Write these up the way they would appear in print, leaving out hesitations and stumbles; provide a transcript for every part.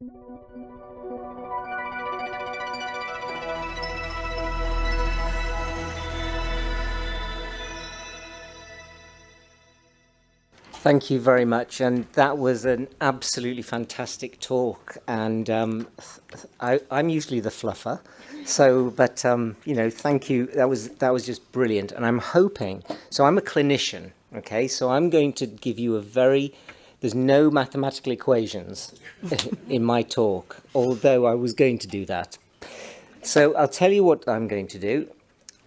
Thank you very much, and that was an absolutely fantastic talk. And I'm usually the fluffer, but thank you. That was just brilliant. And I'm hoping. So I'm a clinician, okay. So I'm going to give you there's no mathematical equations in my talk, although I was going to do that. So I'll tell you what I'm going to do.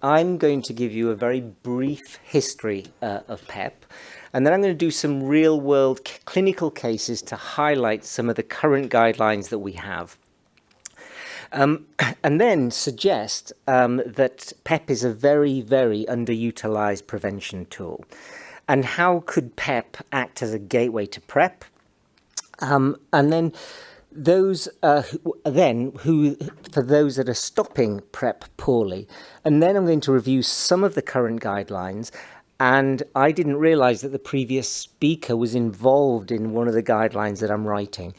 I'm going to give you a very brief history of PEP. And then I'm going to do some real-world clinical cases to highlight some of the current guidelines that we have. And then suggest that PEP is a very, very underutilized prevention tool. And how could PEP act as a gateway to PrEP? And then for those that are stopping PrEP poorly. And then I'm going to review some of the current guidelines. And I didn't realize that the previous speaker was involved in one of the guidelines that I'm writing.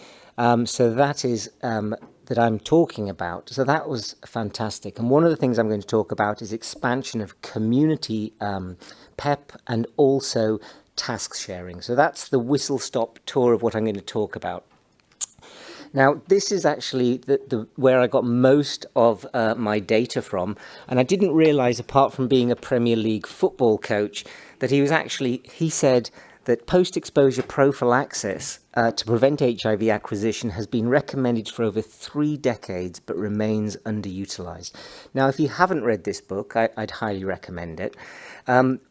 So that is that I'm talking about. So that was fantastic. And one of the things I'm going to talk about is expansion of community PEP and also task sharing. So that's the whistle-stop tour of what I'm going to talk about. Now, this is actually where I got most of my data from, and I didn't realize, apart from being a Premier League football coach, that he said that post-exposure prophylaxis to prevent HIV acquisition has been recommended for over 3 decades, but remains underutilized. Now, if you haven't read this book, I'd highly recommend it.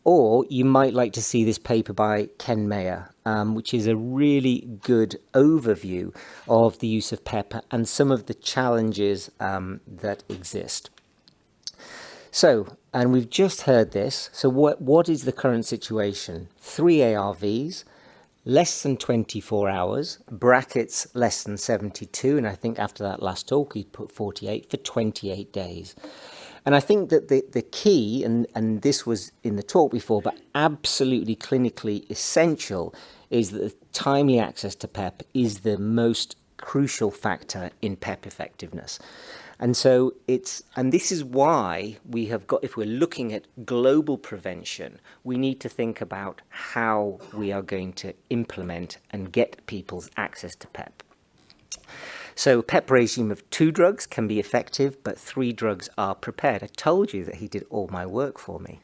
Or you might like to see this paper by Ken Mayer, which is a really good overview of the use of PEP and some of the challenges that exist. So, and we've just heard this. So what is the current situation? 3 ARVs, less than 24 hours, brackets less than 72. And I think after that last talk, he put 48 for 28 days. And I think that the key, and this was in the talk before, but absolutely clinically essential, is that the timely access to PEP is the most crucial factor in PEP effectiveness. And so this is why we have got, if we're looking at global prevention, we need to think about how we are going to implement and get people's access to PEP. So PEP regime of 2 drugs can be effective, but 3 drugs are prepared. I told you that he did all my work for me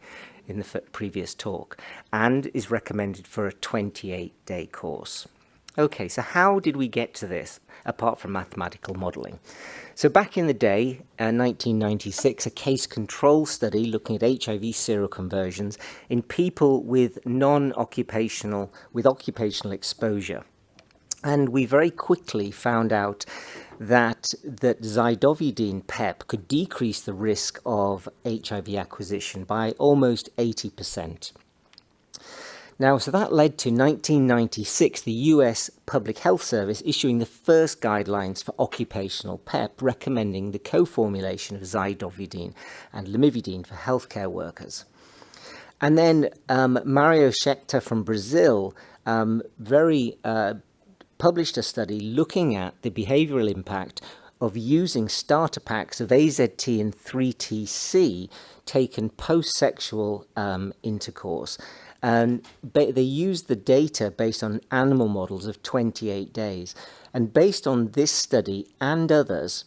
in the previous talk, and is recommended for a 28-day course. Okay, so how did we get to this, apart from mathematical modelling? So back in the day, 1996, a case control study looking at HIV seroconversions in people with occupational exposure. And we very quickly found out that zidovudine PEP could decrease the risk of HIV acquisition by almost 80%. Now, so that led to 1996, the US Public Health Service issuing the first guidelines for occupational PEP, recommending the co-formulation of zidovudine and lamivudine for healthcare workers. And then Mario Schechter from Brazil published a study looking at the behavioral impact of using starter packs of AZT and 3TC taken post-sexual intercourse. And they used the data based on animal models of 28 days. And based on this study and others,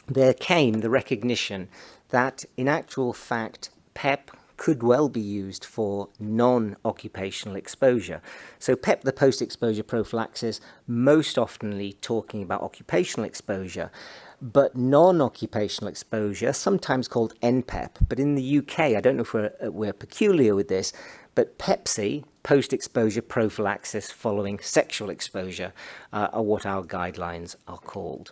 there came the recognition that in actual fact, PEP could well be used for non-occupational exposure. So PEP, the post-exposure prophylaxis, most oftenly talking about occupational exposure, but non-occupational exposure, sometimes called NPEP. But in the UK, I don't know if we're peculiar with this, but PEPC, post-exposure prophylaxis following sexual exposure, are what our guidelines are called.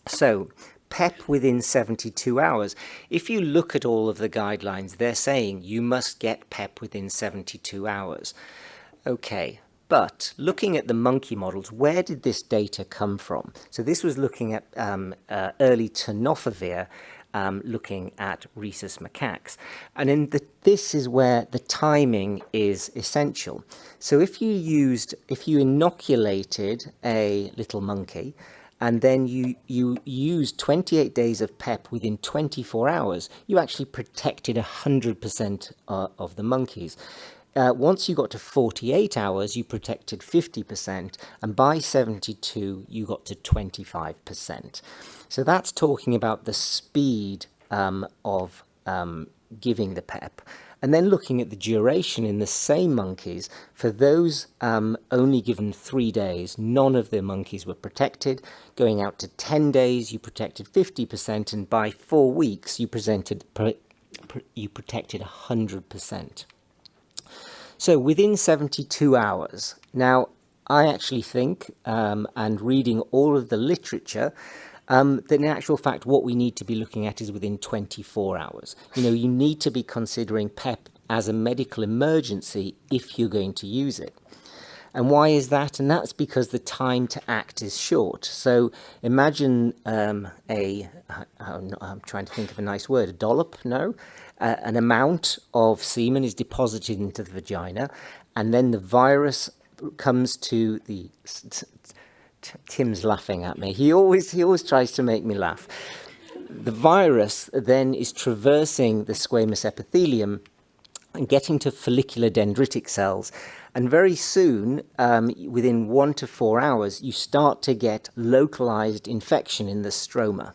So PEP within 72 hours. If you look at all of the guidelines, they're saying you must get PEP within 72 hours. Okay, but looking at the monkey models, where did this data come from? So this was looking at early tenofovir, looking at rhesus macaques. And this is where the timing is essential. So if you inoculated a little monkey and then you use 28 days of PEP within 24 hours, you actually protected 100% of the monkeys. Once you got to 48 hours, you protected 50%, and by 72, you got to 25%. So that's talking about the speed of giving the PEP. And then looking at the duration in the same monkeys, for those only given 3 days, none of the monkeys were protected. Going out to 10 days, you protected 50%, and by 4 weeks, you protected 100%. So within 72 hours, now I actually think, and reading all of the literature, that in actual fact, what we need to be looking at is within 24 hours. You need to be considering PEP as a medical emergency if you're going to use it. And why is that? And that's because the time to act is short. So imagine I'm trying to think of a nice word, a dollop, no? An amount of semen is deposited into the vagina, and then the virus comes to the... Tim's laughing at me. He always tries to make me laugh. The virus then is traversing the squamous epithelium and getting to follicular dendritic cells. And very soon, within 1 to 4 hours, you start to get localized infection in the stroma.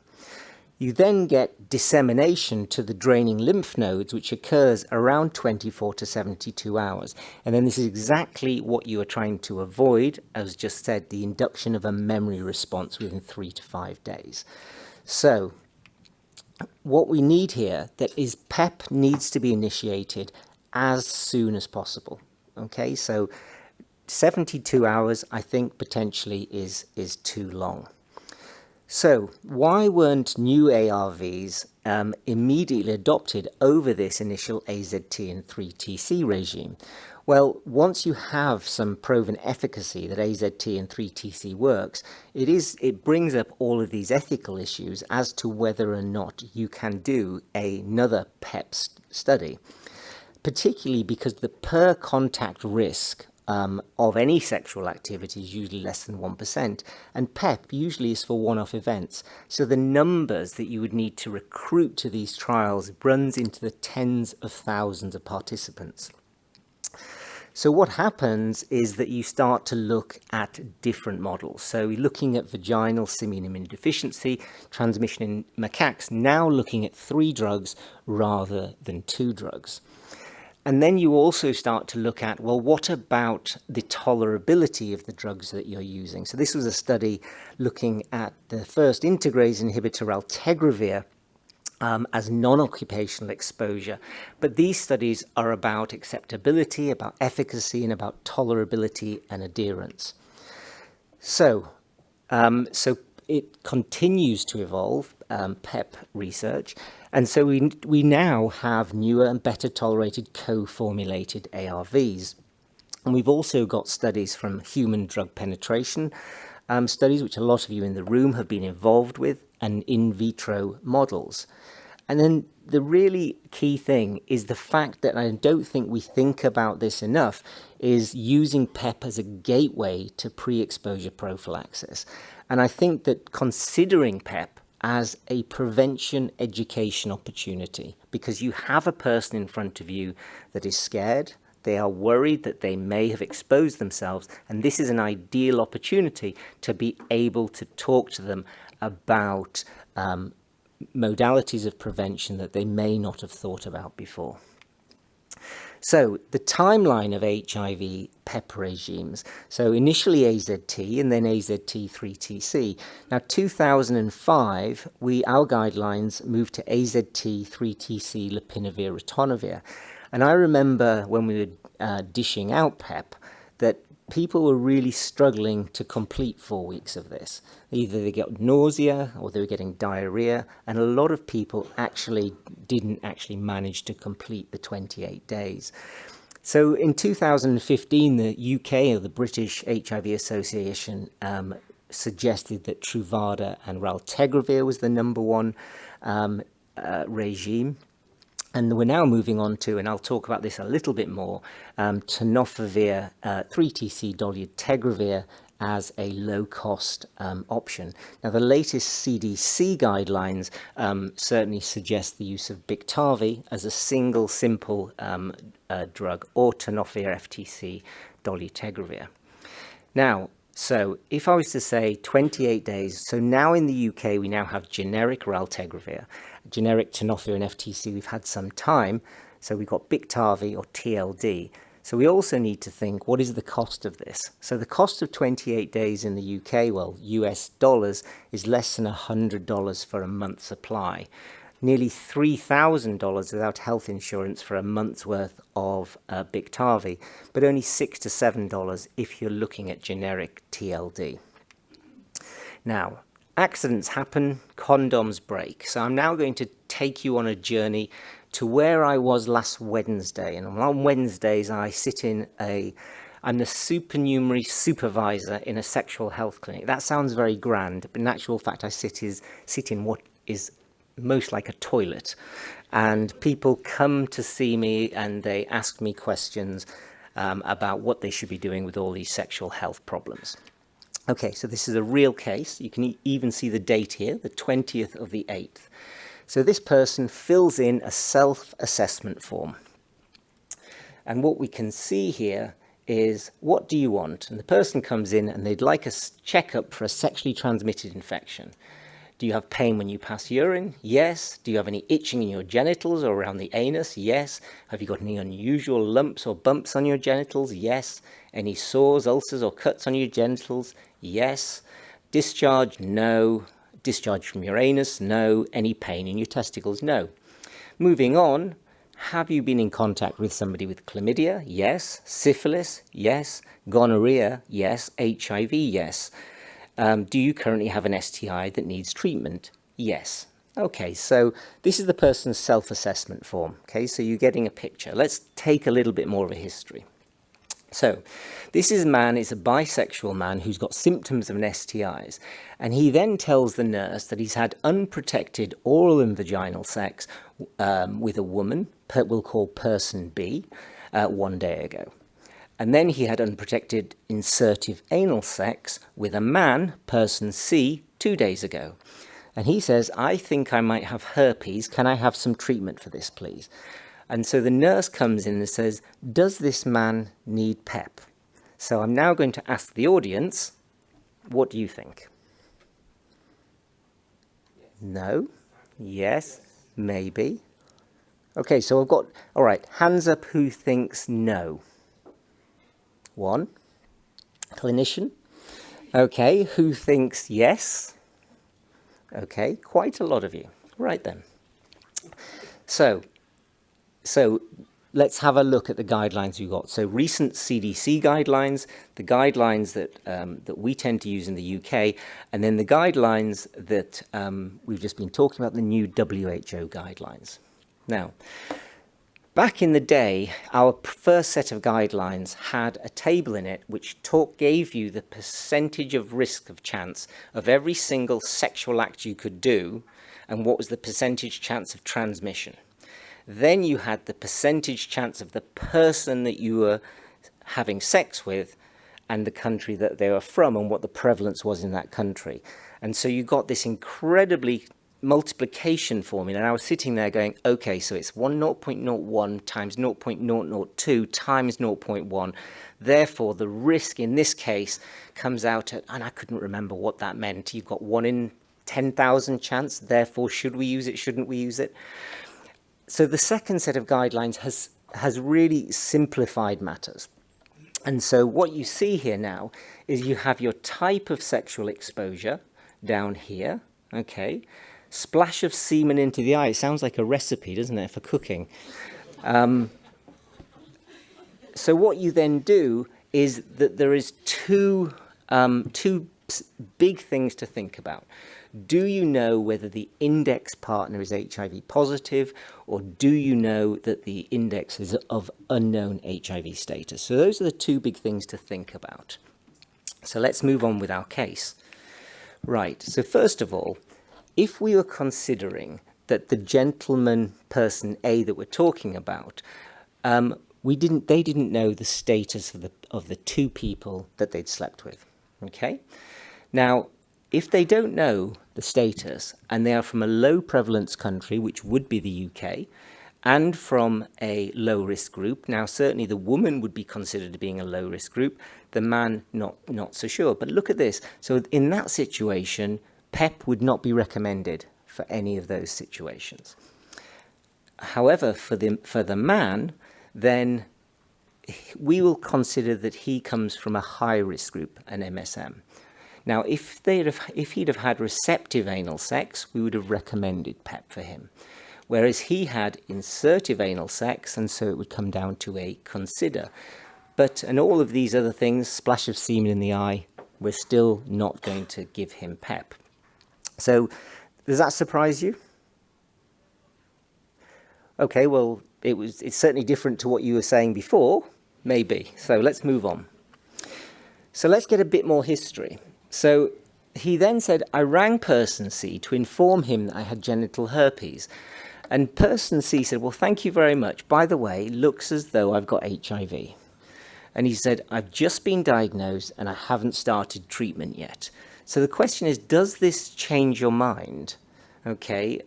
You then get dissemination to the draining lymph nodes, which occurs around 24 to 72 hours. And then this is exactly what you are trying to avoid, as just said, the induction of a memory response within 3 to 5 days. So what we need here that is PEP needs to be initiated as soon as possible. Okay, so 72 hours, I think potentially is too long. So why weren't new ARVs immediately adopted over this initial AZT and 3TC regime? Well, once you have some proven efficacy that AZT and 3TC works, it brings up all of these ethical issues as to whether or not you can do another PEP study, particularly because the per contact risk of any sexual activity is usually less than 1%, and PEP usually is for one-off events. So the numbers that you would need to recruit to these trials runs into the tens of thousands of participants. So what happens is that you start to look at different models. So looking at vaginal simian immunodeficiency, transmission in macaques, now looking at 3 drugs rather than 2 drugs. And then you also start to look at, well, what about the tolerability of the drugs that you're using? So this was a study looking at the first integrase inhibitor, raltegravir, as non-occupational exposure. But these studies are about acceptability, about efficacy, and about tolerability and adherence. So it continues to evolve, PEP research. And so we now have newer and better tolerated co-formulated ARVs. And we've also got studies from human drug penetration studies, which a lot of you in the room have been involved with, and in vitro models. And then the really key thing is the fact that I don't think we think about this enough is using PEP as a gateway to pre-exposure prophylaxis. And I think that considering PEP as a prevention education opportunity, because you have a person in front of you that is scared, they are worried that they may have exposed themselves, and this is an ideal opportunity to be able to talk to them about modalities of prevention that they may not have thought about before. So the timeline of HIV PEP regimes, so initially AZT and then AZT3TC. Now 2005, our guidelines moved to AZT3TC lopinavir ritonavir. And I remember when we were dishing out PEP that people were really struggling to complete 4 weeks of this. Either they got nausea or they were getting diarrhea, and a lot of people didn't manage to complete the 28 days. So in 2015, the UK, or the British HIV Association, suggested that Truvada and raltegravir was the number one regime. And we're now moving on to, and I'll talk about this a little bit more, tenofovir, 3TC dolutegravir, as a low-cost option. Now, the latest CDC guidelines certainly suggest the use of Biktarvy as a single, simple drug, or tenofovir FTC dolutegravir. Now, so if I was to say 28 days, so now in the UK we now have generic raltegravir, generic tenofovir and FTC we've had some time, so we've got Biktarvy or TLD. So we also need to think, what is the cost of this? So the cost of 28 days in the UK, well, US dollars, is less than $100 for a month's supply. Nearly $3,000 without health insurance for a month's worth of Biktarvy, but only $6 to $7 if you're looking at generic TLD. Now, accidents happen, condoms break. So I'm now going to take you on a journey to where I was last Wednesday. And on Wednesdays, I sit I'm the supernumerary supervisor in a sexual health clinic. That sounds very grand, but in actual fact, I sit in what is most like a toilet. And people come to see me and they ask me questions about what they should be doing with all these sexual health problems. Okay, so this is a real case. You can even see the date here, the 20th of the 8th. So this person fills in a self-assessment form. And what we can see here is, what do you want? And the person comes in and they'd like a checkup for a sexually transmitted infection. Do you have pain when you pass urine? Yes. Do you have any itching in your genitals or around the anus? Yes. Have you got any unusual lumps or bumps on your genitals? Yes. Any sores, ulcers or cuts on your genitals? Yes. Discharge? No. Discharge from your anus? No. Any pain in your testicles? No. Moving on, have you been in contact with somebody with chlamydia? Yes. Syphilis? Yes. Gonorrhea? Yes. HIV? Yes. Do you currently have an STI that needs treatment? Yes. Okay, so this is the person's self-assessment form. Okay, so you're getting a picture. Let's take a little bit more of a history. So this is a man, is a bisexual man who's got symptoms of an STIs, and he then tells the nurse that he's had unprotected oral and vaginal sex with a woman, we'll call person B, 1 day ago. And then he had unprotected insertive anal sex with a man, person C, 2 days ago. And he says, I think I might have herpes. Can I have some treatment for this, please? And so the nurse comes in and says, does this man need PEP? So I'm now going to ask the audience, what do you think? Yes. No? Yes? Maybe? Okay, so I've got, all right, hands up who thinks no. 1. Clinician. Okay, who thinks yes? Okay, quite a lot of you. Right then. So let's have a look at the guidelines we've got. So recent CDC guidelines, the guidelines that we tend to use in the UK, and then the guidelines that we've just been talking about, the new WHO guidelines. Now, back in the day, our first set of guidelines had a table in it which gave you the percentage of risk of chance of every single sexual act you could do, and what was the percentage chance of transmission. Then you had the percentage chance of the person that you were having sex with and the country that they were from and what the prevalence was in that country. And so you got this incredibly multiplication formula. And I was sitting there going, okay, so it's 0.01 times 0.002 times 0.1. Therefore, the risk in this case comes out at, and I couldn't remember what that meant. You've got 1 in 10,000 chance. Therefore, should we use it? Shouldn't we use it? So the second set of guidelines has really simplified matters. And so what you see here now is you have your type of sexual exposure down here, okay? Splash of semen into the eye. It sounds like a recipe, doesn't it, for cooking? So what you then do is that there is two big things to think about. Do you know whether the index partner is HIV positive, or do you know that the index is of unknown HIV status? So those are the two big things to think about. So let's move on with our case. Right, so first of all, if we were considering that the gentleman, person A that we're talking about, they didn't know the status of the two people that they'd slept with. Okay? Now, if they don't know the status and they are from a low prevalence country, which would be the UK, and from a low risk group, now certainly the woman would be considered being a low risk group, the man not so sure. But look at this. So in that situation, PEP would not be recommended for any of those situations. However, for the man, then we will consider that he comes from a high risk group, an MSM. Now, if he'd have had receptive anal sex, we would have recommended PEP for him. Whereas he had insertive anal sex, and so it would come down to a consider. And all of these other things, splash of semen in the eye, we're still not going to give him PEP. So, does that surprise you? Okay, well, it's certainly different to what you were saying before, maybe. So let's move on. So let's get a bit more history. So he then said, I rang person C to inform him that I had genital herpes. And person C said, well, thank you very much. By the way, looks as though I've got HIV. And he said, I've just been diagnosed and I haven't started treatment yet. So the question is, does this change your mind? Okay,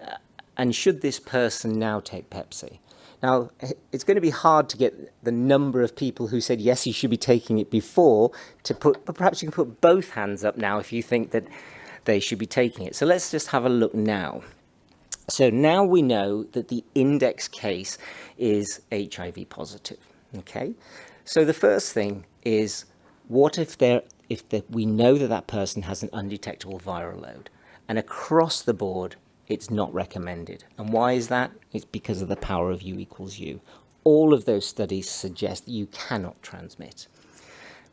and should this person now take Pepsi? Now, it's going to be hard to get the number of people who said, yes, you should be taking it before to put, but perhaps you can put both hands up now if you think that they should be taking it. So let's just have a look now. So now we know that the index case is HIV positive, okay? So the first thing is, what if we know that person has an undetectable viral load, and across the board, it's not recommended. And why is that? It's because of the power of U equals U. All of those studies suggest that you cannot transmit.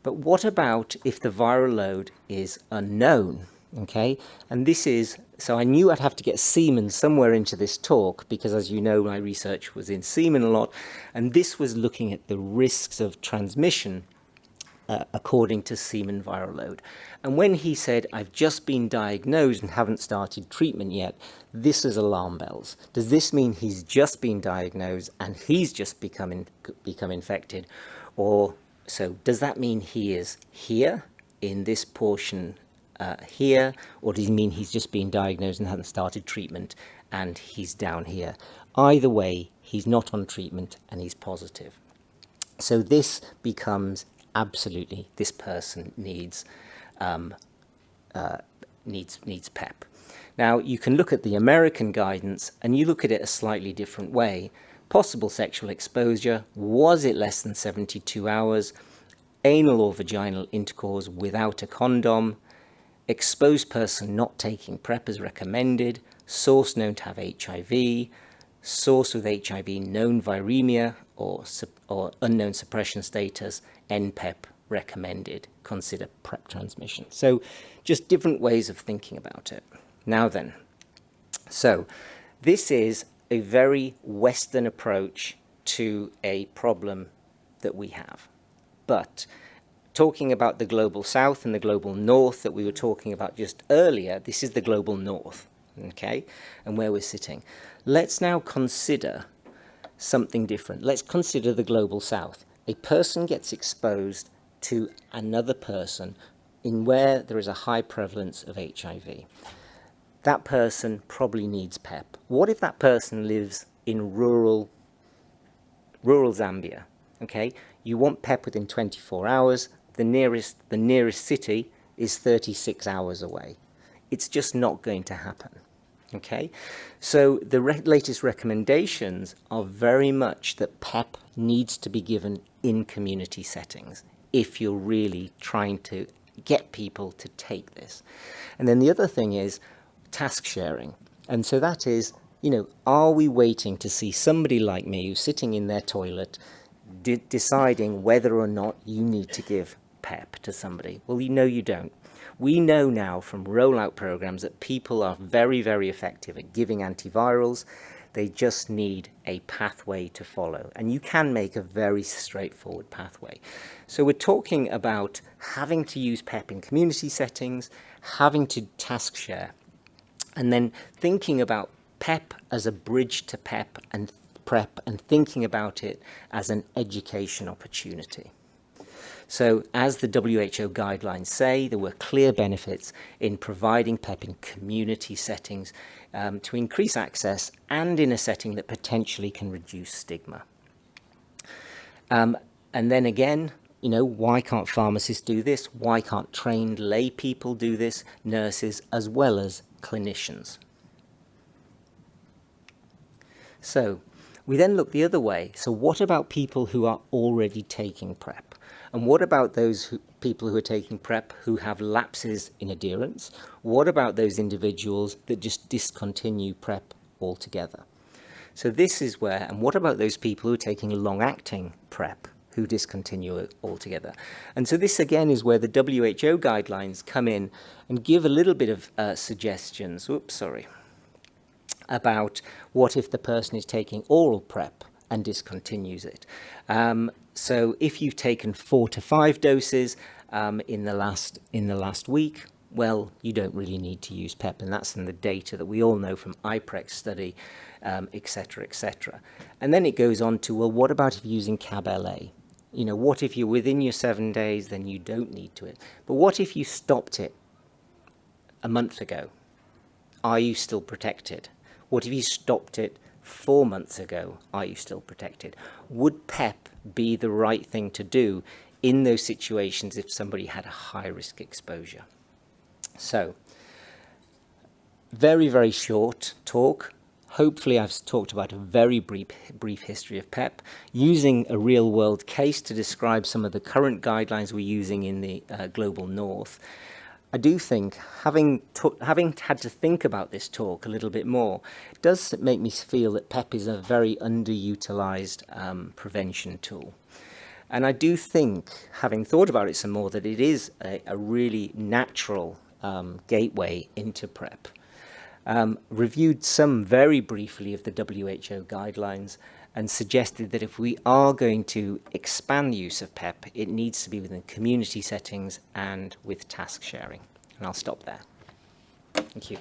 But what about if the viral load is unknown? Okay, and this is, so I knew I'd have to get semen somewhere into this talk because, as you know, my research was in semen a lot, and this was looking at the risks of transmission according to semen viral load. And when he said, I've just been diagnosed and haven't started treatment yet, this is alarm bells. Does this mean he's just been diagnosed and he's just become infected? Or so does that mean he is here in this portion here, or does it mean he's just been diagnosed and hasn't started treatment and he's down here? Either way, he's not on treatment and he's positive. So this becomes absolutely, this person needs PEP. Now, you can look at the American guidance and you look at it a slightly different way. Possible sexual exposure, was it less than 72 hours? Anal or vaginal intercourse without a condom? Exposed person not taking PrEP as recommended, source known to have HIV, source with HIV known viremia or unknown suppression status, NPEP recommended, consider PrEP transmission. So just different ways of thinking about it. Now then, so this is a very Western approach to a problem that we have. But talking about the global south and the global north that we were talking about just earlier, this is the global north, okay, and where we're sitting. Let's now consider something different. Let's consider the global south. A person gets exposed to another person in where there is a high prevalence of HIV. That person probably needs PEP. What if that person lives in rural Zambia? Okay, you want PEP within 24 hours. The nearest city is 36 hours away. It's just not going to happen. Okay, so the latest recommendations are very much that PEP needs to be given in community settings if you're really trying to get people to take this. And then the other thing is task sharing. And so that is, are we waiting to see somebody like me who's sitting in their toilet deciding whether or not you need to give PEP to somebody? Well, you don't. We know now from rollout programs that people are very, very effective at giving antivirals. They just need a pathway to follow. And you can make a very straightforward pathway. So we're talking about having to use PEP in community settings, having to task share, and then thinking about PEP as a bridge to PEP and PrEP, and thinking about it as an education opportunity. So as the WHO guidelines say, there were clear benefits in providing PEP in community settings to increase access and in a setting that potentially can reduce stigma. And then again, why can't pharmacists do this? Why can't trained lay people do this, nurses as well as clinicians? So we then look the other way. So what about people who are already taking PrEP? And what about those people who are taking PrEP who have lapses in adherence? What about those individuals that just discontinue PrEP altogether? So this is where, and what about those people who are taking long-acting PrEP who discontinue it altogether? And so this again is where the WHO guidelines come in and give a little bit of suggestions. About what if the person is taking oral PrEP and discontinues it. So if you've taken 4 to 5 doses in the last week, well, you don't really need to use PEP, and that's in the data that we all know from IPREX study, etc., etc. And then it goes on to, well, what about if you're using CAB-LA? What if you're within your 7 days, then you don't need to it. But what if you stopped it a month ago? Are you still protected? What if you stopped it 4 months ago? Are you still protected? Would PEP be the right thing to do in those situations if somebody had a high-risk exposure? So, very, very short talk. Hopefully I've talked about a very brief history of PEP, using a real-world case to describe some of the current guidelines we're using in the global north. I do think, having had to think about this talk a little bit more, it does make me feel that PEP is a very underutilised prevention tool. And I do think, having thought about it some more, that it is a really natural gateway into PrEP. Reviewed some very briefly of the WHO guidelines and suggested that if we are going to expand the use of PEP, it needs to be within community settings and with task sharing. And I'll stop there. Thank you.